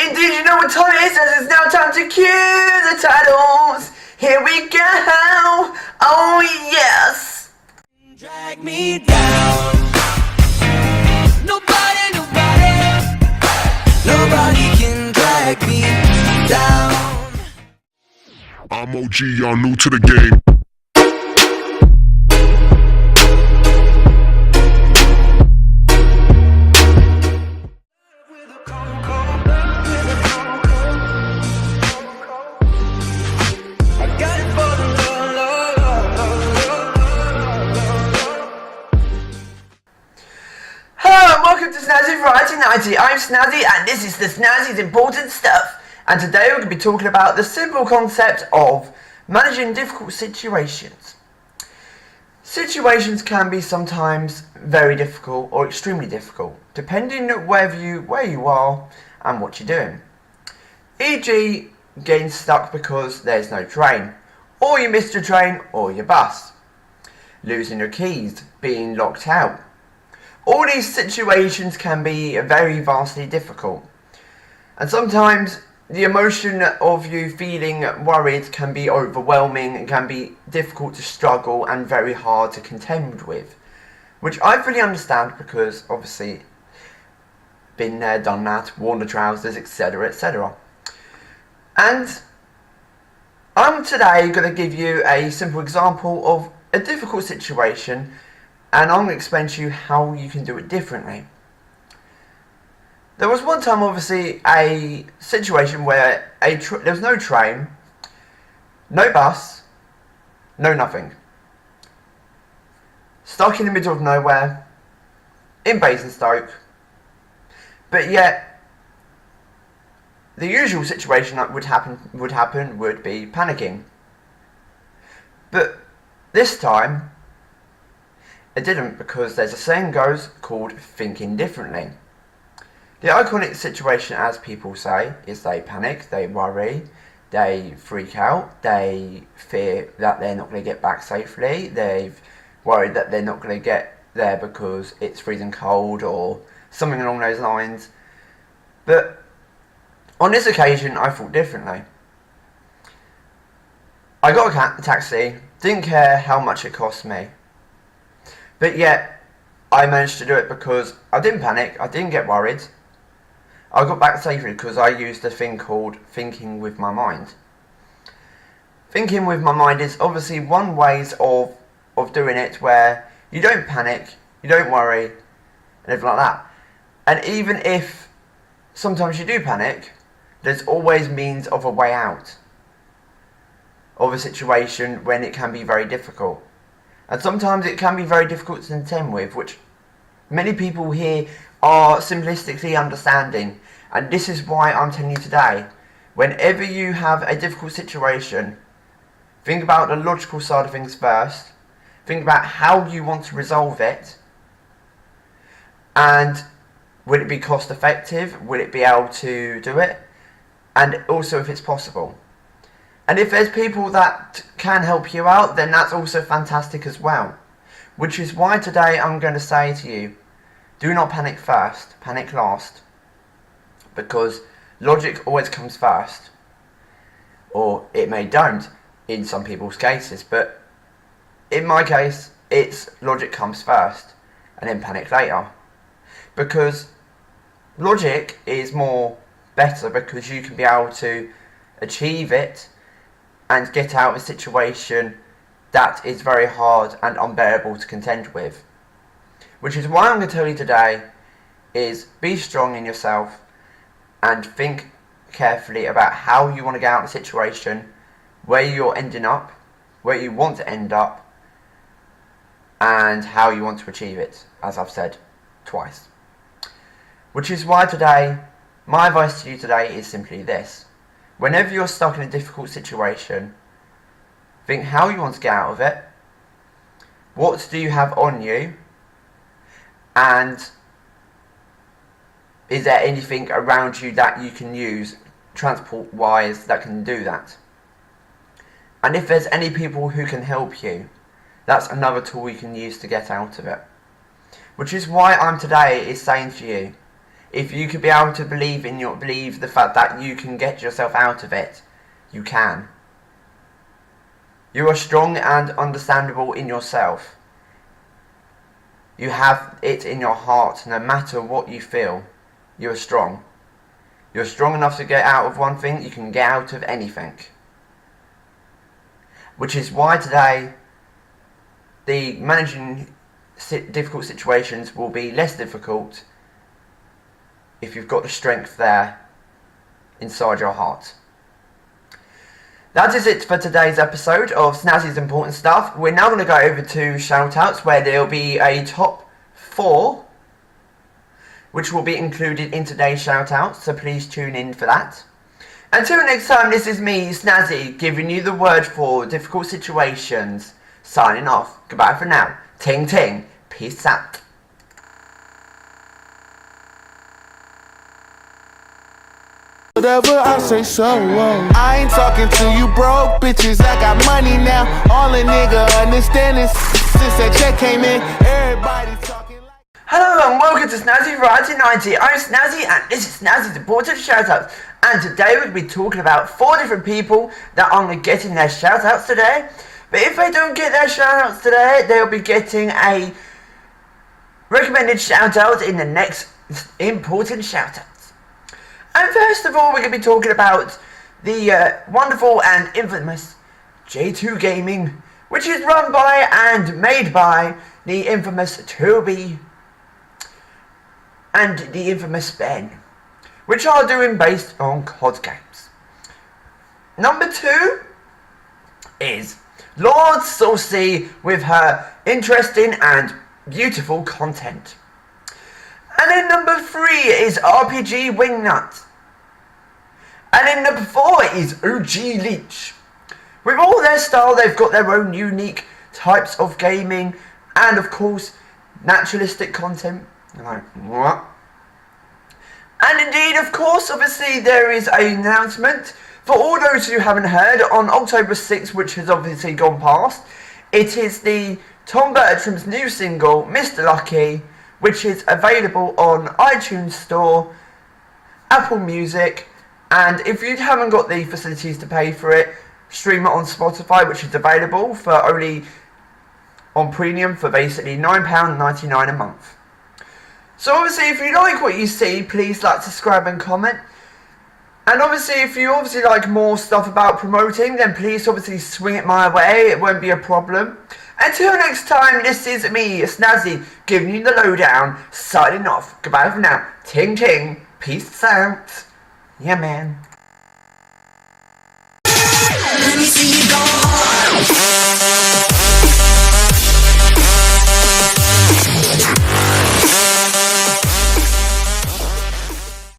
Indeed, you know what time it is, as it's now time to cue the titles. Here we go. Oh yes. Drag me down. Nobody can drag me down. I'm OG, y'all new to the game. Hello and welcome to Snazzy Variety 90. I'm Snazzy and this is the Snazzy's Important Stuff. And today we're going to be talking about the simple concept of managing difficult situations. Situations can be sometimes very difficult or extremely difficult, depending on where you are and what you're doing. E.g. getting stuck because there's no train, or you missed your train or your bus, losing your keys, being locked out. All these situations can be very vastly difficult, and sometimes the emotion of you feeling worried can be overwhelming and can be difficult to struggle and very hard to contend with, which I fully understand because obviously been there, done that, worn the trousers, etc, etc. And I'm today going to give you a simple example of a difficult situation, and I'm going to explain to you how you can do it differently. There was one time, obviously, a situation where there was no train, no bus, no nothing. Stuck in the middle of nowhere, in Basingstoke, but yet the usual situation that would happen would be panicking. But this time, it didn't, because there's a saying goes called thinking differently. The iconic situation, as people say, is they panic, they worry, they freak out, they fear that they're not going to get back safely, they've worried that they're not going to get there because it's freezing cold or something along those lines. But on this occasion, I thought differently. I got a taxi, didn't care how much it cost me. But yet, I managed to do it because I didn't panic, I didn't get worried. I got back safely because I used a thing called thinking with my mind. Thinking with my mind is obviously one way of doing it where you don't panic, you don't worry, and everything like that. And even if sometimes you do panic, there's always means of a way out of a situation when it can be very difficult. And sometimes it can be very difficult to contend with, which many people here are simplistically understanding. And this is why I'm telling you today, whenever you have a difficult situation, think about the logical side of things first. Think about how you want to resolve it. And would it be cost effective? Would it be able to do it? And also if it's possible. And if there's people that can help you out, then that's also fantastic as well. Which is why today I'm going to say to you, do not panic first, panic last. Because logic always comes first. Or it may don't in some people's cases, but in my case, it's logic comes first and then panic later. Because logic is more better because you can be able to achieve it and get out of a situation that is very hard and unbearable to contend with. Which is why I'm going to tell you today is be strong in yourself and think carefully about how you want to get out of a situation, where you're ending up, where you want to end up, and how you want to achieve it, as I've said twice. Which is why today, my advice to you today is simply this. Whenever you're stuck in a difficult situation, think how you want to get out of it, what do you have on you, and is there anything around you that you can use transport wise that can do that. And if there's any people who can help you, that's another tool you can use to get out of it. Which is why I'm today is saying to you, if you could be able to believe the fact that you can get yourself out of it, you can. You are strong and understandable in yourself. You have it in your heart, no matter what you feel. You are strong. You're strong enough to get out of one thing, you can get out of anything. Which is why today, the managing difficult situations will be less difficult if you've got the strength there inside your heart. That is it for today's episode of Snazzy's Important Stuff. We're now going to go over to shoutouts, where there will be a top 4 which will be included in today's shoutouts, so please tune in for that. Until next time, this is me, Snazzy, giving you the word for difficult situations. Signing off. Goodbye for now. Ting ting. Peace out. Whatever I say so. I ain't talking to you broke bitches. I got money now. All a nigga understanding since that check came in. Everybody talking like. Hello and welcome to Snazzy Variety 90. I'm Snazzy and this is Snazzy's Important Shoutouts. And today we'll be talking about 4 different people that aren't getting their shoutouts today. But if they don't get their shoutouts today, they'll be getting a recommended shoutout in the next Important Shoutouts. And first of all, we're going to be talking about the wonderful and infamous J2 Gaming, which is run by and made by the infamous Toby and the infamous Ben, which are doing based on COD games. Number 2 is Lord Saucy with her interesting and beautiful content. And then number 3 is RPG Wingnut. And then number 4 is OG Leech. With all their style, they've got their own unique types of gaming and of course naturalistic content. Like, what? And indeed, of course, obviously there is an announcement for all those who haven't heard on October 6th, which has obviously gone past. It is the Tom Bertram's new single, Mr. Lucky, which is available on iTunes Store, Apple Music, and if you haven't got the facilities to pay for it, stream it on Spotify, which is available for only on premium for basically £9.99 a month. So obviously, if you like what you see, please like, subscribe and comment. And obviously, if you obviously like more stuff about promoting, then please obviously swing it my way. It won't be a problem. Until next time, this is me, Snazzy, giving you the lowdown, signing off. Goodbye for now. Ting ting. Peace out. Yeah, man.